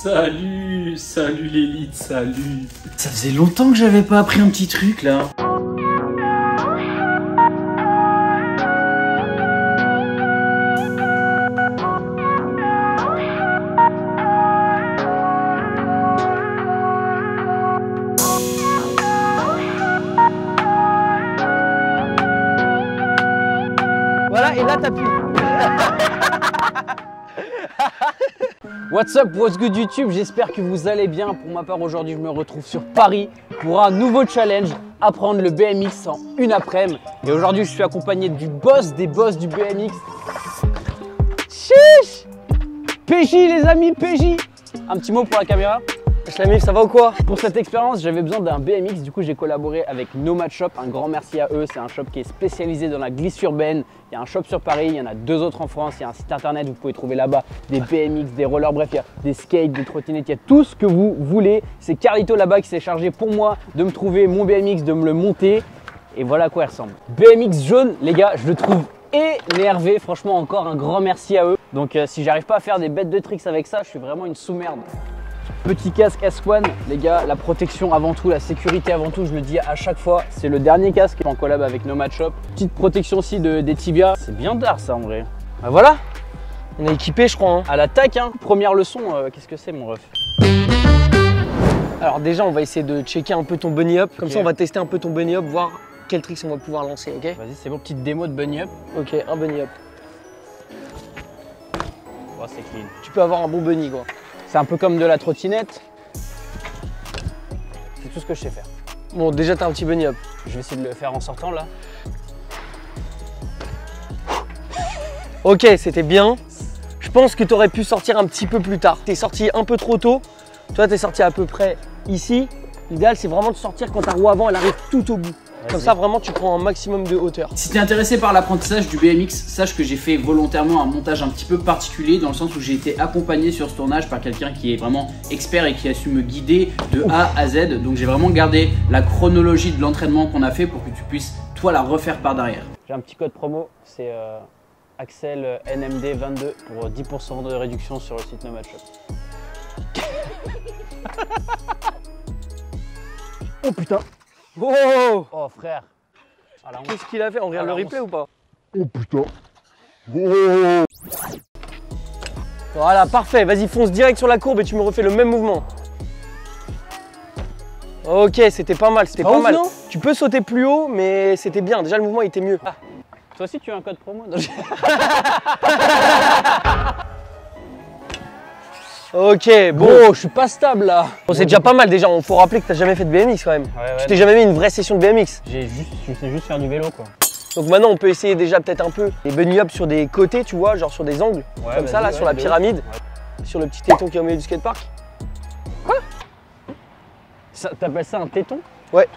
Salut, salut l'élite, salut. Ça faisait longtemps que j'avais pas appris un petit truc là. Voilà, et là t'appuies. What's up, what's good YouTube, j'espère que vous allez bien. Pour ma part, aujourd'hui, je me retrouve sur Paris pour un nouveau challenge, apprendre le BMX en une après-midi. Et aujourd'hui, je suis accompagné du boss des boss du BMX. Chiche! PJ les amis, PJ! Un petit mot pour la caméra. L'ami, ça va ou quoi? Pour cette expérience, j'avais besoin d'un BMX, du coup j'ai collaboré avec Nomad Shop, un grand merci à eux. C'est un shop qui est spécialisé dans la glisse urbaine. Il y a un shop sur Paris, il y en a deux autres en France, il y a un site internet, vous pouvez trouver là-bas des BMX, des rollers, bref, il y a des skates, des trottinettes, il y a tout ce que vous voulez. C'est Carlito là-bas qui s'est chargé pour moi de me trouver mon BMX, de me le monter. Et voilà à quoi il ressemble. BMX jaune, les gars, je le trouve énervé, franchement encore un grand merci à eux. Donc si j'arrive pas à faire des bêtes de tricks avec ça, je suis vraiment une sous-merde. Petit casque S1, les gars, la protection avant tout, la sécurité avant tout, je le dis à chaque fois. C'est le dernier casque en collab avec Nomad Shop. Petite protection aussi des tibias. C'est bien d'art ça en vrai. Bah voilà, on est équipé je crois. Hein. À l'attaque, hein. Première leçon, qu'est-ce que c'est mon ref? Alors déjà on va essayer de checker un peu ton bunny up. Comme Ok. ça on va tester un peu ton bunny up, voir quel tricks on va pouvoir lancer, ok? Vas-y, c'est bon, petite démo de bunny up. Ok, un bunny up. Oh, c'est clean. Tu peux avoir un bon bunny quoi. C'est un peu comme de la trottinette. C'est tout ce que je sais faire. Bon déjà t'as un petit bunny up. Je vais essayer de le faire en sortant là. Ok, c'était bien. Je pense que tu aurais pu sortir un petit peu plus tard. T'es sorti un peu trop tôt. Toi t'es sorti à peu près ici. L'idéal c'est vraiment de sortir quand ta roue avant elle arrive tout au bout. Comme ça vraiment tu prends un maximum de hauteur. Si t'es intéressé par l'apprentissage du BMX, sache que j'ai fait volontairement un montage un petit peu particulier dans le sens où j'ai été accompagné sur ce tournage par quelqu'un qui est vraiment expert et qui a su me guider de A à Z. Donc j'ai vraiment gardé la chronologie de l'entraînement qu'on a fait pour que tu puisses toi la refaire par derrière. J'ai un petit code promo, c'est Axel NMD22 pour 10% de réduction sur le site Nomad Shop. Oh putain. Oh, Oh frère. Ah, la honte. qu'est-ce qu'il a fait? On regarde Ah, le la replay honte. ou pas? Oh putain. Voilà, parfait. Vas-y, fonce direct sur la courbe et tu me refais le même mouvement. Ok, c'était pas mal, c'était Pas pas ouf, mal. non? Tu peux sauter plus haut, mais c'était bien. Déjà, le mouvement était mieux. Ah. Toi aussi tu as un code promo? Non, Ok, bon. bon, je suis pas stable là. Bon, c'est déjà pas mal déjà. Il faut rappeler que t'as jamais fait de BMX quand même. Ouais, Tu t'es jamais mis une vraie session de BMX. Je sais juste faire du vélo quoi. Donc maintenant, on peut essayer déjà peut-être un peu les bunny up sur des côtés, tu vois, genre sur des angles. Ouais, comme ça, là, vas-y, sur la de pyramide. ouf. Sur le petit téton qui est au milieu du skatepark. T'appelles ça un téton? Ouais.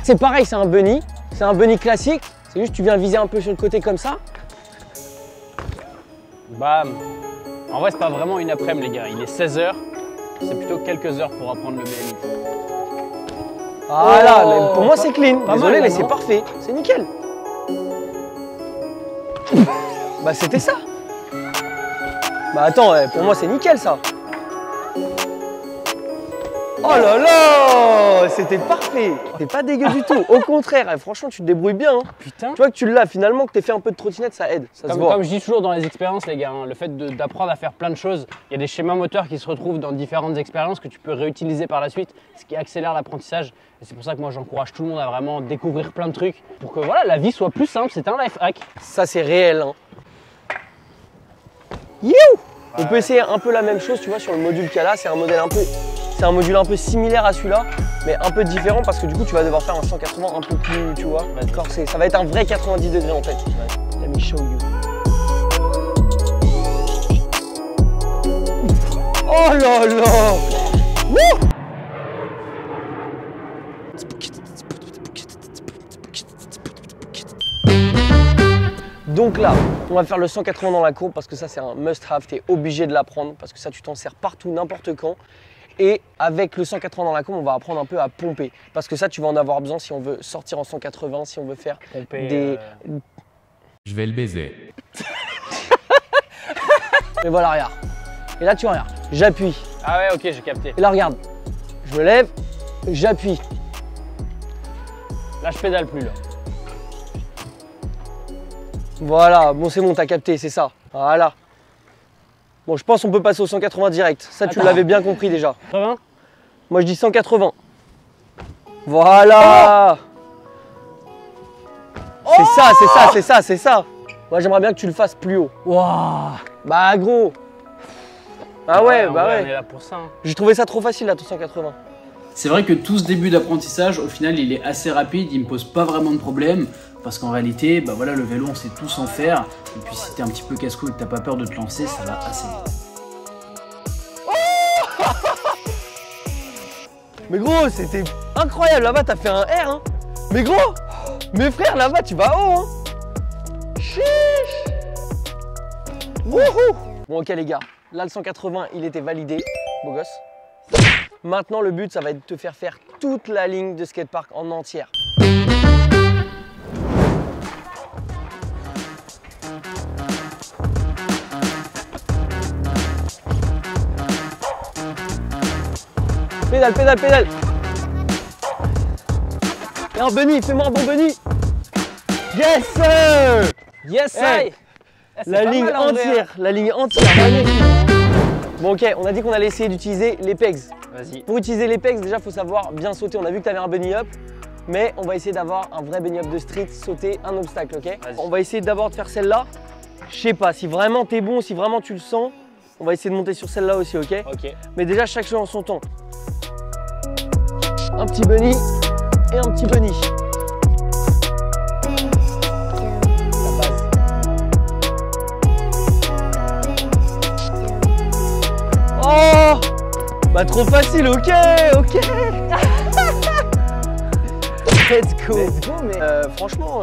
C'est pareil, c'est un bunny. C'est un bunny classique. C'est juste tu viens viser un peu sur le côté comme ça. Bam. En vrai c'est pas vraiment une après-midi les gars, il est 16h. C'est plutôt quelques heures pour apprendre le BMX. Voilà, Oh, mais pour moi c'est clean. pas Désolé, mal, mais là, c'est non? parfait. C'est nickel. Bah c'était ça. Bah attends, pour moi c'est nickel ça. Oh là là, c'était parfait. C'était pas dégueu du tout. Au contraire, franchement tu te débrouilles bien. Hein. Putain. Tu vois que tu l'as finalement, que t'aies fait un peu de trottinette, ça aide. Ça se voit. Comme je dis toujours dans les expériences les gars, hein, le fait d'apprendre à faire plein de choses, il y a des schémas moteurs qui se retrouvent dans différentes expériences que tu peux réutiliser par la suite, ce qui accélère l'apprentissage. Et c'est pour ça que moi j'encourage tout le monde à vraiment découvrir plein de trucs pour que voilà, la vie soit plus simple, c'est un life hack. Ça c'est réel. Hein. You On peut essayer un peu la même chose, tu vois, sur le module qu'il y a là. C'est un modèle un peu, c'est un module un peu similaire à celui-là, mais un peu différent parce que du coup tu vas devoir faire un 180 un peu plus, tu vois, corsé. Ça va être un vrai 90 degrés en fait. Let me show you. Oh là là. Wouh. Donc là, on va faire le 180 dans la courbe parce que ça c'est un must-have, tu es obligé de l'apprendre parce que ça tu t'en sers partout, n'importe quand. Et avec le 180 dans la courbe, on va apprendre un peu à pomper parce que ça tu vas en avoir besoin si on veut sortir en 180, si on veut faire Pomper, des... Je vais le baiser. Mais voilà, regarde. Et là tu regardes, j'appuie. Ah ouais, ok, j'ai capté. Et là, regarde, je me lève, j'appuie. Là, je pédale plus là. Voilà, bon c'est bon, t'as capté, c'est ça. Voilà. Bon, je pense qu'on peut passer au 180 direct. Ça, tu Attends. l'avais bien compris déjà. 80. Moi, je dis 180. Voilà. C'est ça, c'est ça, c'est ça, c'est ça. Moi, j'aimerais bien que tu le fasses plus haut. Waouh. Bah, gros. Ah ouais, en bah vrai, on est ouais. là pour ça. Hein. J'ai trouvé ça trop facile, là, ton 180. C'est vrai que tout ce début d'apprentissage, au final, il est assez rapide, il me pose pas vraiment de problème. Parce qu'en réalité, bah voilà, le vélo, on sait tous en faire. Et puis si t'es un petit peu casse-cou et que t'as pas peur de te lancer, ça va assez vite. Mais gros, c'était incroyable. Là-bas, t'as fait un R, hein. Mais gros, mes frères, là-bas, tu vas haut, hein. Chiche. Wouhou. Bon, ok, les gars. Là, le 180, il était validé. Beau gosse. Maintenant, le but, ça va être de te faire faire toute la ligne de skatepark en entière. Pédale, pédale, pédale. Et un bunny, fais-moi un bon bunny. Yes sir. Yes, Hey. c'est La pas ligne mal, en vrai, hein. entière, la ligne entière, magnifique. Bon ok, on a dit qu'on allait essayer d'utiliser les pegs. Vas-y. Pour utiliser les pegs, déjà, il faut savoir bien sauter. On a vu que tu avais un bunny up, mais on va essayer d'avoir un vrai bunny up de street, sauter un obstacle, ok? Vas-y. On va essayer d'abord de faire celle-là. Je sais pas, si vraiment t'es bon, si vraiment tu le sens, on va essayer de monter sur celle-là aussi, ok? Ok. Mais déjà, chaque chose en son temps. Un petit bunny et un petit bunny. La base. Oh! Bah trop facile, ok, ok. Let's go. Let's go, mais. Franchement,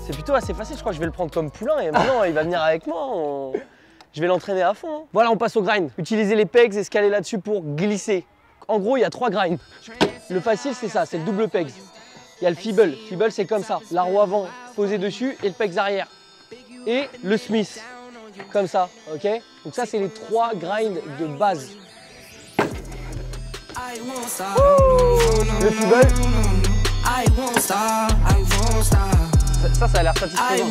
c'est plutôt assez facile. Je crois que je vais le prendre comme poulain et maintenant il va venir avec moi. Je vais l'entraîner à fond. Hein. Voilà, on passe au grind. Utilisez les pegs, escaler là-dessus pour glisser. En gros, il y a 3 grinds. Le facile, c'est ça, c'est le double pegs. Il y a le feeble. Feeble, c'est comme ça. La roue avant posée dessus et le pegs arrière. Et le smith. Comme ça, ok? Donc ça, c'est les 3 grinds de base. Le feeble. Ça a l'air satisfaisant.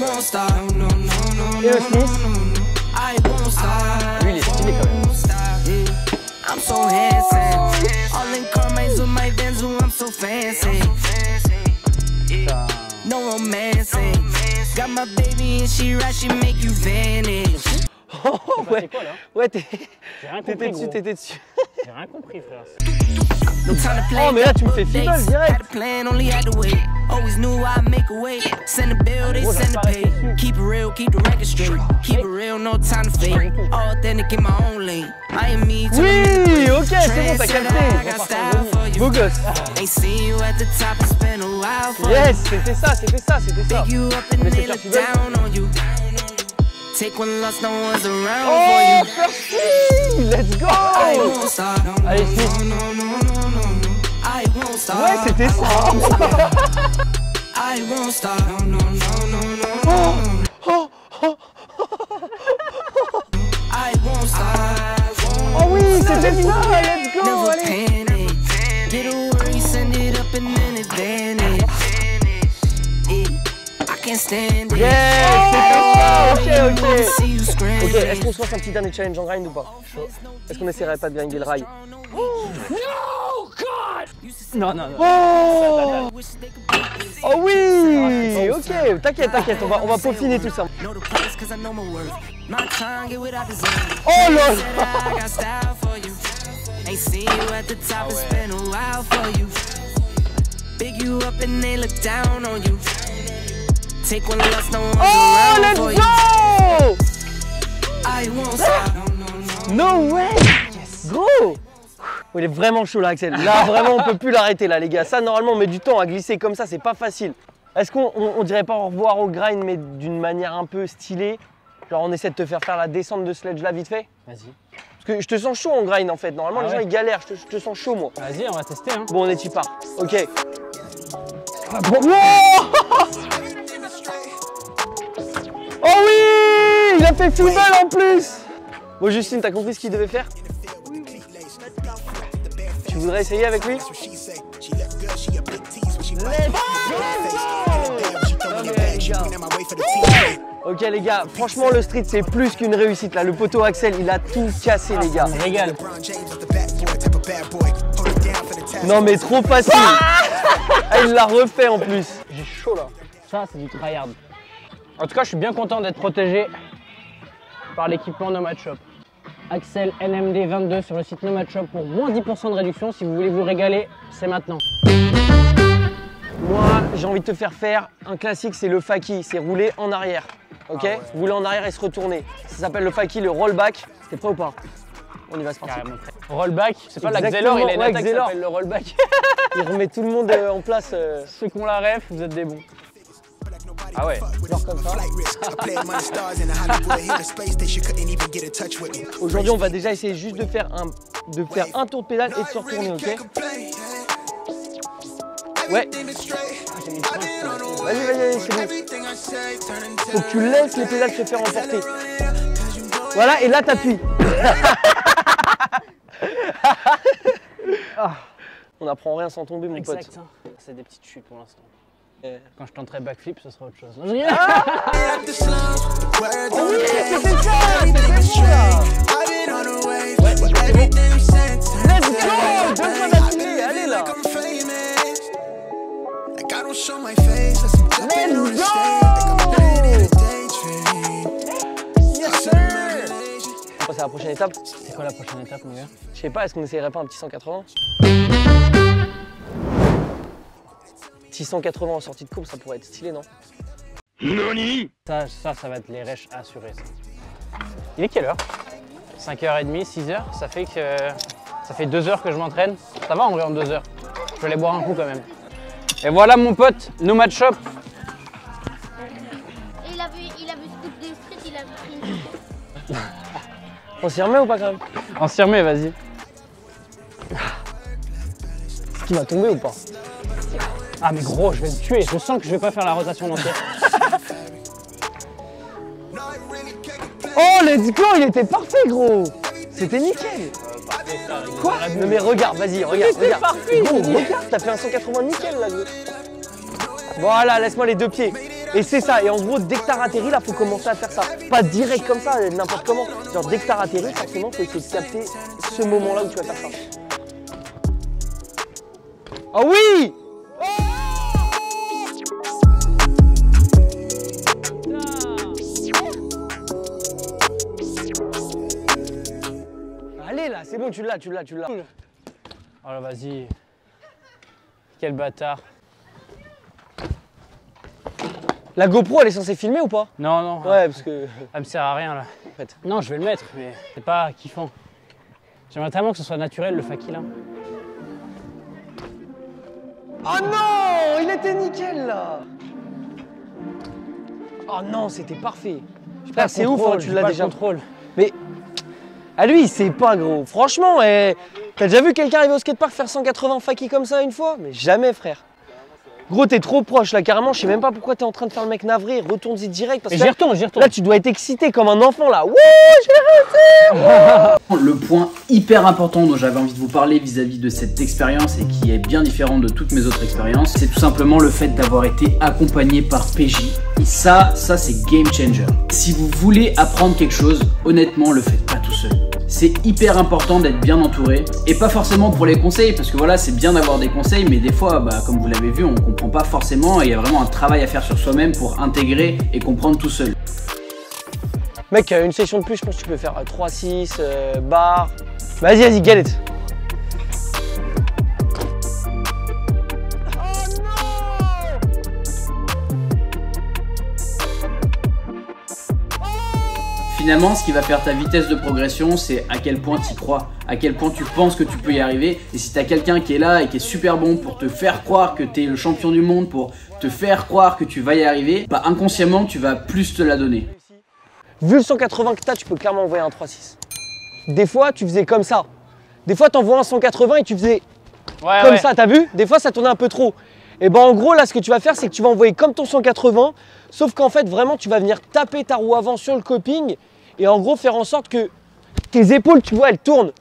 Et le smith. Lui, il est stylé quand même. I'm so handsome. All in Carmines with my Benz, I'm so fancy. No romancing. Got my baby and she right, she make you vanish. Oh, ouais, C'est quoi là? ouais, J'ai rien compris, t'étais dessus, gros. t'étais dessus. J'ai rien compris, frère. No time to play. Oh, mais là, tu me fais feeble direct. Had a plan, only had to wait. Always knew I'd make a way. Send a bill, they send a pay. Keep it real, keep the record straight. Keep it real, no time to fake. All authentic in my own lane. I am me to Oui, ok, c'est bon, t'as capté. Beau gosse. Ain't seen you at the top, it's been a while for Yes, c'était ça, c'était ça, c'était ça. you up and Mais they c'est look sûr que tu veux. down on you. Take one loss, no one's around Oh, for you. merci. Let's go. I won't stop. Allez, Smith. I won't stop. Ouais, c'était ça. I won't stop. I won't stop. Oh oui, c'était ça. Let's go. Never Allez. panic. Get a worry, send it up and then advantage. I can't stand it. Yes, c'était ça. Ok, ok. See you scream. Ok, est-ce qu'on se lance un petit dernier challenge en grind ou pas? Est-ce qu'on essaierait pas de grinder le rail? Non, non, non. Oh, oh oui. Ok, t'inquiète, t'inquiète, on va peaufiner tout ça. Know the place 'cause I know my worth. Not trying to get what I deserve. Oh là Said I got style for you. Ain't seen you at the top, it's been a while for you. Big you up and they look down on you. Take one loss, no one's Oh, around let's for you. go. I won't stop. No way. Gros. Oh, il est vraiment chaud là, Axel. Là, vraiment, on peut plus l'arrêter là, les gars. Ça, normalement, on met du temps à glisser comme ça, c'est pas facile. Est-ce qu'on dirait pas au revoir au grind, mais d'une manière un peu stylée? Genre, on essaie de te faire la descente de sledge là, vite fait? Vas-y. Parce que je te sens chaud en grind en fait. Normalement, Ah les gens ouais. ils galèrent. Je te sens chaud, moi. Vas-y, on va tester. Hein. Bon, on est y part. Ok. Bon. Wow. Oh oui. Il a fait feeble en plus. Bon, Justine, t'as compris ce qu'il devait faire? Tu voudrais essayer avec lui? Ok les gars, franchement le street c'est plus qu'une réussite là. Le poteau Axel il a tout cassé les gars. Régale. Non mais trop facile. Ah, il l'a refait en plus. J'ai chaud là. Ça c'est du tryhard. En tout cas je suis bien content d'être protégé par l'équipement Nomad Shop. Axel NMD 22 sur le site Nomad Shop pour moins 10% de réduction. Si vous voulez vous régaler, c'est maintenant. Moi j'ai envie de te faire un classique, c'est le faki, c'est rouler en arrière. Ok, ah ouais. Rouler en arrière et se retourner. Ça s'appelle le faki, le rollback. T'es prêt ou pas? On y va, c'est parti. Rollback, c'est pas l'Axelor, il a une attaque qui s'appelle le rollback. Il remet tout le monde en place. Ceux qui ont la ref, vous êtes des bons. Ah ouais. Genre comme ça. Aujourd'hui, on va déjà essayer juste de faire un tour de pédale et de se retourner, ok? Ouais. Vas-y, c'est bon. Faut que tu laisses les pédales se faire emporter. Voilà, et là t'appuies. On apprend rien sans tomber, mon pote. Exact. C'est des petites chutes pour l'instant. Quand je tenterai backflip, ce sera autre chose. Non, c'était ça. Ouais, c'est bon. Let's go. 2 fois d'affilée, allez là. Let's go. Yes sir. On passe à la prochaine étape. C'est quoi la prochaine étape, mon gars? Je sais pas, est-ce qu'on essayerait pas un petit 180? 680 en sortie de courbe, ça pourrait être stylé, non? Nani? Ça va être les rêches assurés. Ça. Il est quelle heure? 5h30, 6h, ça fait 2 heures que je m'entraîne. Ça va en vrai en 2 heures. Je vais aller boire un coup quand même. Et voilà mon pote, Nomad Shop. Il a vu Scoop des Street, il a pris. On s'y remet ou pas quand même? On s'y remet, vas-y. Est-ce qu'il va tomber ou pas? Ah mais gros, je vais me tuer. Je sens que je vais pas faire la rotation entière. Oh, let's go, il était parfait, gros. C'était nickel. Quoi? Non mais regarde, vas-y, regarde. Gros, regarde, t'as fait un 180 nickel là. Voilà, laisse-moi les 2 pieds. Et c'est ça, et en gros, dès que t'as atterri, là, faut commencer à faire ça. Pas direct comme ça, n'importe comment. Genre, dès que t'as atterri, forcément, faut essayer de capter ce moment-là où tu vas faire ça. Oh oui! Allez là, c'est bon, tu l'as. Oh là, vas-y. Quel bâtard. La GoPro, elle est censée filmer ou pas? Non. Ouais, parce que... Ça me sert à rien, là. En fait. Non, je vais le mettre, mais c'est pas kiffant. J'aimerais tellement que ce soit naturel, le faki, là. Oh non! Il était nickel, là! Oh non, c'était parfait. Frère, c'est ouf, hein, tu l'as déjà. Contrôle. Mais... à lui, il sait pas, gros. Franchement, t'as déjà vu quelqu'un arriver au skatepark faire 180 faki comme ça une fois? Mais jamais, frère. Gros, t'es trop proche là, carrément. Je sais même pas pourquoi t'es en train de faire le mec navré. Retourne-y direct. Parce que j'y retourne. Là, tu dois être excité comme un enfant là. Wouh, j'ai réussi! Le point hyper important dont j'avais envie de vous parler vis-à-vis de cette expérience et qui est bien différent de toutes mes autres expériences, c'est tout simplement le fait d'avoir été accompagné par PJ. Et ça c'est game changer. Si vous voulez apprendre quelque chose, honnêtement, le faites pas tout seul. C'est hyper important d'être bien entouré et pas forcément pour les conseils parce que voilà, c'est bien d'avoir des conseils, mais des fois, comme vous l'avez vu, on comprend pas forcément et il y a vraiment un travail à faire sur soi-même pour intégrer et comprendre tout seul. Mec, une session de plus, je pense que tu peux faire 3-6, barre. Vas-y, get it. Finalement, ce qui va faire ta vitesse de progression, c'est à quel point tu y crois, à quel point tu penses que tu peux y arriver. Et si tu as quelqu'un qui est là et qui est super bon pour te faire croire que tu es le champion du monde, pour te faire croire que tu vas y arriver, inconsciemment, tu vas plus te la donner. Vu le 180 que tu as, tu peux clairement envoyer un 3-6. Des fois, tu faisais comme ça. Des fois, tu envoies un 180 et tu faisais comme ça, t'as vu? Des fois, ça tournait un peu trop. Et en gros, là, ce que tu vas faire, c'est que tu vas envoyer comme ton 180, sauf qu'en fait, vraiment, tu vas venir taper ta roue avant sur le coping et en gros, faire en sorte que tes épaules, tu vois, elles tournent.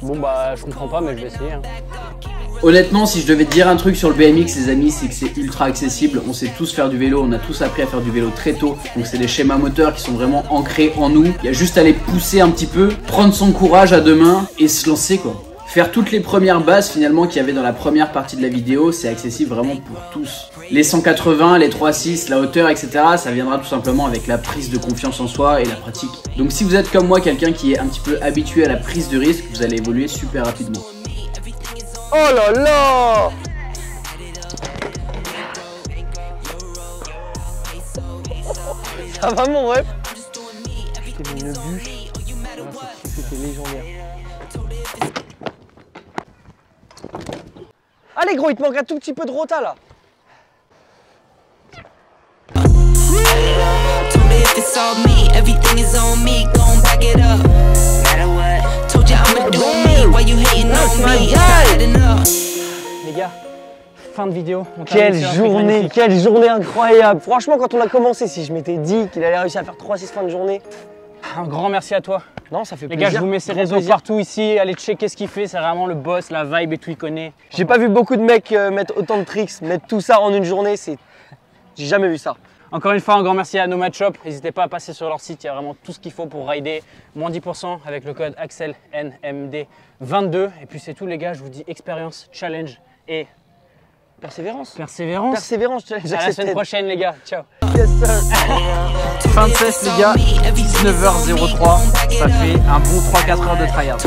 Bon bah je comprends pas mais je vais essayer. Hein. Honnêtement, si je devais te dire un truc sur le BMX, les amis, c'est que c'est ultra accessible. On sait tous faire du vélo, on a tous appris à faire du vélo très tôt. Donc c'est des schémas moteurs qui sont vraiment ancrés en nous. Il y a juste à les pousser un petit peu, prendre son courage à deux mains et se lancer quoi. Faire toutes les premières bases finalement qu'il y avait dans la première partie de la vidéo, c'est accessible vraiment pour tous. Les 180, les 3.6, la hauteur, etc. ça viendra tout simplement avec la prise de confiance en soi et la pratique. Donc si vous êtes comme moi, quelqu'un qui est un petit peu habitué à la prise de risque, vous allez évoluer super rapidement. Oh là là! Ça va mon ref? C'était une bûche. C'était légendaire. Allez gros, il te manque un tout petit peu de rota là. Les gars, fin de vidéo. Quelle journée incroyable. Franchement, quand on a commencé, si je m'étais dit qu'il allait réussir à faire 3-6 fin de journée. Un grand merci à toi. Non, ça fait les plaisir. Les gars, je vous mets ses réseaux partout ici. Allez checker ce qu'il fait. C'est vraiment le boss, la vibe et tout, il connaît. J'ai pas vu beaucoup de mecs mettre autant de tricks, mettre tout ça en une journée. J'ai jamais vu ça. Encore une fois, un grand merci à Nomad Shop. N'hésitez pas à passer sur leur site. Il y a vraiment tout ce qu'il faut pour rider. Moins 10% avec le code AxelNMD22. Et puis c'est tout, les gars. Je vous dis expérience, challenge et persévérance. Persévérance, challenge. À la semaine prochaine, les gars. Ciao. Yes, sir. Fin de test, les gars. 19h03. Ça fait un bon 3-4 heures de tryhard.